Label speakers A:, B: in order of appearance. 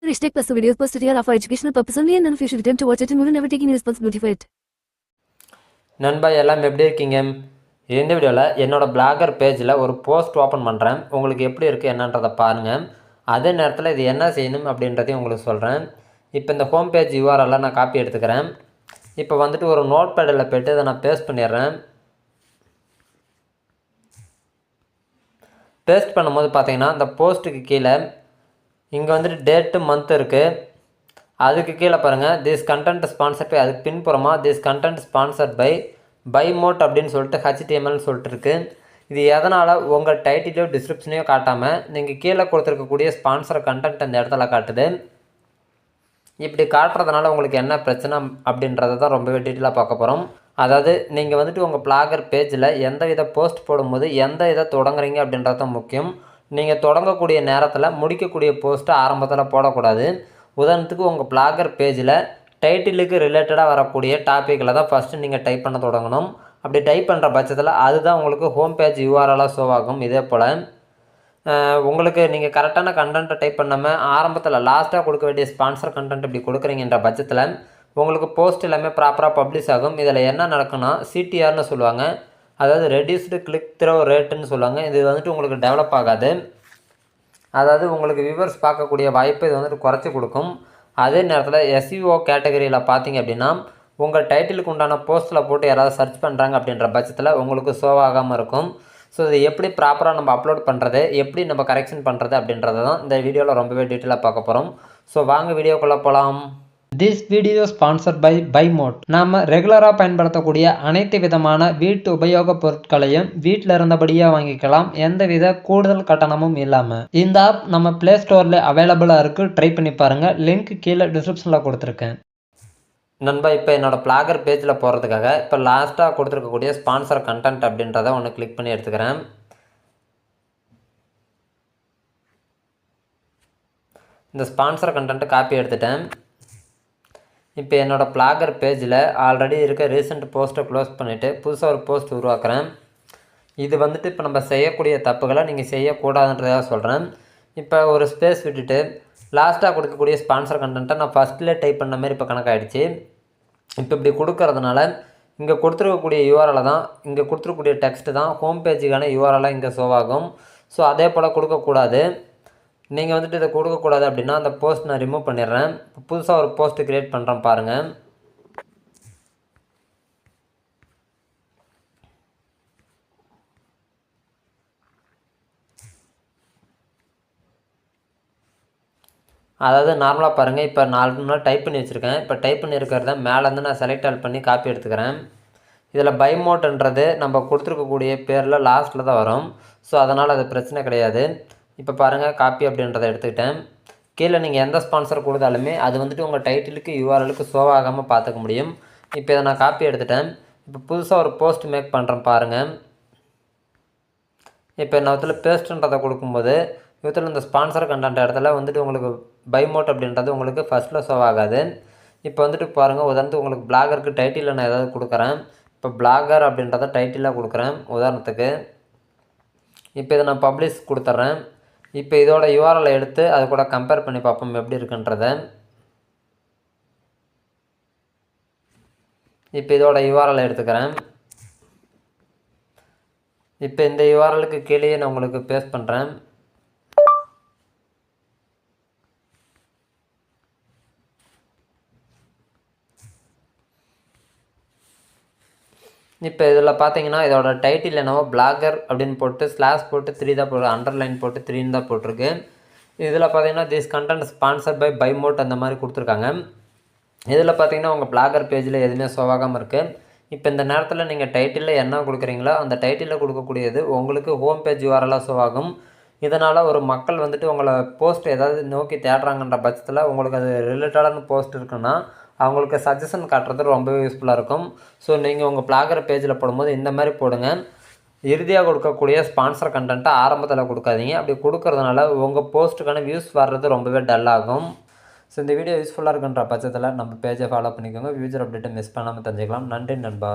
A: Hashtag plus the videos posted here are for educational purpose only and none of you should attempt to watch it and will never take any responsibility for it.
B: நண்பா எல்லாம் எப்படி இருக்கீங்க? இந்த வீடியோவில் என்னோடய blogger பேஜில் ஒரு post open பண்ணுறேன். உங்களுக்கு எப்படி இருக்குது என்னன்றதை பாருங்கள். அதே நேரத்தில் இது என்ன செய்யணும் அப்படின்றதையும் உங்களுக்கு சொல்கிறேன். இப்போ இந்த ஹோம் பேஜ் யூஆர்எல்லாம் நான் காப்பி எடுத்துக்கிறேன். இப்போ வந்துட்டு ஒரு நோட் பேடில் போய்ட்டு இதை நான் பேஸ்ட் பண்ணிடுறேன். பேஸ்ட் பண்ணும்போது பார்த்தீங்கன்னா இந்த போஸ்ட்டுக்கு கீழே இங்கே வந்துட்டு டேட்டு மந்த் இருக்குது. அதுக்கு கீழே பாருங்கள் திஸ் கண்டென்ட் ஸ்பான்சர்ட் பை, அதுக்கு பின்புறமாக this content sponsored by Mod அப்படின்னு சொல்லிட்டு HTMLனு சொல்லிட்டு இருக்குது. இது எதனால் உங்கள் டைட்டிலையோ டிஸ்கிரிப்ஷனையோ காட்டாமல் நீங்கள் கீழே கொடுத்துருக்கக்கூடிய ஸ்பான்சர் கண்டென்ட் அந்த இடத்துல காட்டுது. இப்படி காட்டுறதுனால உங்களுக்கு என்ன பிரச்சனை அப்படின்றத தான் ரொம்பவே டீட்டெயிலாக பார்க்க போகிறோம். அதாவது நீங்கள் வந்துட்டு உங்கள் பிளாகர் பேஜில் எந்த வித போஸ்ட் போடும்போது எந்த இதை தொடங்குறீங்க அப்படின்றது தான் முக்கியம். நீங்கள் தொடங்கக்கூடிய நேரத்தில் முடிக்கக்கூடிய போஸ்ட்டை ஆரம்பத்தில் போடக்கூடாது. உதாரணத்துக்கு உங்கள் பிளாகர் பேஜில் டைட்டிலுக்கு ரிலேட்டடாக வரக்கூடிய டாப்பிக்கில் தான் ஃபஸ்ட்டு நீங்கள் டைப் பண்ண தொடங்கணும். அப்படி டைப் பண்ணுற பட்சத்தில் அதுதான் உங்களுக்கு ஹோம் பேஜ் யூஆர்எல்லாக ஷோ ஆகும். இதே போல் உங்களுக்கு நீங்கள் கரெக்டான கண்டென்ட்டை டைப் பண்ணாமல் ஆரம்பத்தில் லாஸ்ட்டாக கொடுக்க வேண்டிய ஸ்பான்சர் கண்டென்ட் இப்படி கொடுக்குறீங்கன்ற பட்சத்தில் உங்களுக்கு போஸ்ட் எல்லாமே ப்ராப்பராக பப்ளிஷ் ஆகும். இதில் என்ன நடக்குன்னா CTRனு சொல்லுவாங்க, அதாவது ரெடியூஸ்டு கிளிக் த்ரோ ரேட்டுன்னு சொல்லுவாங்க. இது வந்துட்டு உங்களுக்கு டெவலப் ஆகாது. அதாவது உங்களுக்கு வியூவர்ஸ் பார்க்கக்கூடிய வாய்ப்பு இது வந்துட்டு குறைச்சி கொடுக்கும். அதே நேரத்தில் SEO கேட்டகரியில் பார்த்தீங்க அப்படின்னா உங்கள் டைட்டிலுக்கு உண்டான போஸ்ட்டில் போட்டு யாராவது சர்ச் பண்ணுறாங்க அப்படின்ற பட்சத்தில் உங்களுக்கு ஷோ ஆகாமல் இருக்கும். ஸோ இது எப்படி ப்ராப்பராக நம்ம அப்லோட் பண்ணுறது, எப்படி நம்ம கரெக்ஷன் பண்ணுறது அப்படின்றத தான் இந்த வீடியோவில் ரொம்பவே டீட்டெயிலாக பார்க்க போகிறோம். ஸோ வாங்க வீடியோக்குள்ளே போகலாம். This video sponsored by Mod. நாம் ரெகுலராக பயன்படுத்தக்கூடிய அனைத்து விதமான வீட்டு உபயோகப் பொருட்களையும் வீட்டில் இருந்தபடியே வாங்கிக்கலாம், எந்தவித கூடுதல் கட்டணமும் இல்லாமல். இந்த ஆப் நம்ம ப்ளே ஸ்டோரில் அவைலபிளாக இருக்குது, ட்ரை பண்ணி பாருங்கள். லிங்க் கீழே டிஸ்கிரிப்ஷனில் கொடுத்துருக்கேன். நண்பா இப்போ என்னோடய பிளாகர் பேஜில் போகிறதுக்காக இப்போ லாஸ்ட்டாக கொடுத்துருக்கக்கூடிய ஸ்பான்சர் கண்டென்ட் அப்படின்றத ஒன்று கிளிக் பண்ணி எடுத்துக்கிறேன். இந்த ஸ்பான்சர் கண்டென்ட்டு காப்பி எடுத்துட்டேன். இப்போ என்னோடய பிளாகர் பேஜில் ஆல்ரெடி இருக்க ரீசெண்ட் போஸ்ட்டை க்ளோஸ் பண்ணிவிட்டு புதுசாக ஒரு போஸ்ட் உருவாக்குறேன். இது வந்துட்டு இப்போ நம்ம செய்யக்கூடிய தப்புகளை நீங்கள் செய்யக்கூடாதுன்றதாக சொல்கிறேன். இப்போ ஒரு ஸ்பேஸ் விட்டுட்டு லாஸ்ட்டாக கொடுக்கக்கூடிய ஸ்பான்சர் கண்டென்ட்டை நான் ஃபஸ்ட்டில் டைப் பண்ண மாதிரி இப்போ கணக்காகிடுச்சு. இப்போ இப்படி கொடுக்கறதுனால இங்கே கொடுத்துருக்கக்கூடிய யூஆர்எல் தான், இங்கே கொடுத்துருக்கக்கூடிய டெக்ஸ்ட்டு தான் ஹோம் பேஜுக்கான யூஆர்எல்லாம் இங்கே ஷோ ஆகும். ஸோ அதே போல் கொடுக்கக்கூடாது. நீங்கள் வந்துட்டு இதை கொடுக்கக்கூடாது அப்படின்னா அந்த போஸ்ட் நான் ரிமூவ் பண்ணிடுறேன். இப்போ புதுசாக ஒரு போஸ்ட்டு க்ரியேட் பண்ணுறேன் பாருங்கள். அதாவது நார்மலாக பாருங்கள், இப்போ 4 நாள் டைப் பண்ணி வச்சுருக்கேன். இப்போ டைப் பண்ணியிருக்கிறத மேலேருந்து நான் செலக்ட் ஆல் பண்ணி காப்பி எடுத்துக்கிறேன். இதில் பை மோட்ன்றது நம்ம கொடுத்துருக்கக்கூடிய பேரில் லாஸ்ட்டில் தான் வரும். ஸோ அதனால் அது பிரச்சனை கிடையாது. இப்போ பாருங்கள் காப்பி அப்படின்றத எடுத்துக்கிட்டேன். கீழே நீங்கள் எந்த ஸ்பான்சர் கொடுத்தாலுமே அது வந்துட்டு உங்கள் டைட்டிலுக்கு யூஆர்எலுக்கு ஷோ ஆகாமல் பார்த்துக்க முடியும். இப்போ இதை நான் காப்பி எடுத்துட்டேன். இப்போ புதுசாக ஒரு போஸ்ட் மேக் பண்ணுறேன் பாருங்கள். இப்போ நான் இதில் பேஸ்ட்டுன்றதை கொடுக்கும்போது இதில் இந்த ஸ்பான்சர் கண்டென்ட் இடத்துல வந்துட்டு உங்களுக்கு பை மோட் அப்படின்றது உங்களுக்கு ஃபஸ்ட்டில் ஷோ ஆகாது. இப்போ வந்துட்டு பாருங்கள், உதாரணத்துக்கு உங்களுக்கு பிளாகருக்கு டைட்டிலில் நான் ஏதாவது கொடுக்குறேன். இப்போ பிளாகர் அப்படின்றத டைட்டிலாக கொடுக்குறேன் உதாரணத்துக்கு. இப்போ இதை நான் பப்ளிஷ் கொடுத்துட்றேன். இப்போ இதோட யூஆர்எல் எடுத்து அது கூட கம்பேர் பண்ணி பார்ப்போம் எப்படி இருக்குன்றத. இப்போ இதோட யூஆர்எல் எடுத்துக்கிறேன். இப்போ இந்த யூஆர்எலுக்கு கீழே நான் உங்களுக்கு பேஸ்ட் பண்ணுறேன். இப்போ இதில் பார்த்தீங்கன்னா இதோட டைட்டில் என்னவோ பிளாகர் அப்படின்னு போட்டு ஸ்லாஷ் போட்டு 3 தான் போட்டு அண்டர்லைன் போட்டு 3 தான் போட்டிருக்கு. இதில் பார்த்தீங்கன்னா this content sponsored by Mod அந்த மாதிரி கொடுத்துருக்காங்க. இதில் பார்த்தீங்கன்னா உங்கள் பிளாகர் பேஜில் எதுவுமே ஷோ ஆகாமல் இருக்குது. இப்போ இந்த நேரத்தில் நீங்கள் டைட்டிலில் என்ன கொடுக்குறீங்களோ அந்த டைட்டிலில் கொடுக்கக்கூடியது உங்களுக்கு ஹோம் பேஜ் யூஆர்எல்லாக ஷோ ஆகும். இதனால் ஒரு மக்கள் வந்துட்டு உங்களை போஸ்ட் ஏதாவது நோக்கி தேடுறாங்கன்ற பட்சத்தில் உங்களுக்கு அது ரிலேட்டடான போஸ்ட் இருக்குன்னா அவங்களுக்கு சஜஷன் காட்டுறது ரொம்பவே யூஸ்ஃபுல்லாக இருக்கும். ஸோ நீங்கள் உங்கள் பிளாகர் பேஜில் போடும்போது இந்த மாதிரி போடுங்க. இறுதியாக கொடுக்கக்கூடிய ஸ்பான்சர் கண்டென்ட்டை ஆரம்பத்தில் கொடுக்காதீங்க. அப்படி கொடுக்கறதுனால உங்கள் போஸ்ட்டுக்கான வியூஸ் வர்றது ரொம்பவே டல்லாகும். ஸோ இந்த வீடியோ யூஸ்ஃபுல்லாக இருக்குன்ற பட்சத்தில் நம்ம பேஜை ஃபாலோ பண்ணிக்கோங்க. ஃபியூச்சர் அப்டேட்டை மிஸ் பண்ணாமல் தெரிஞ்சுக்கலாம். நன்றி நண்பா.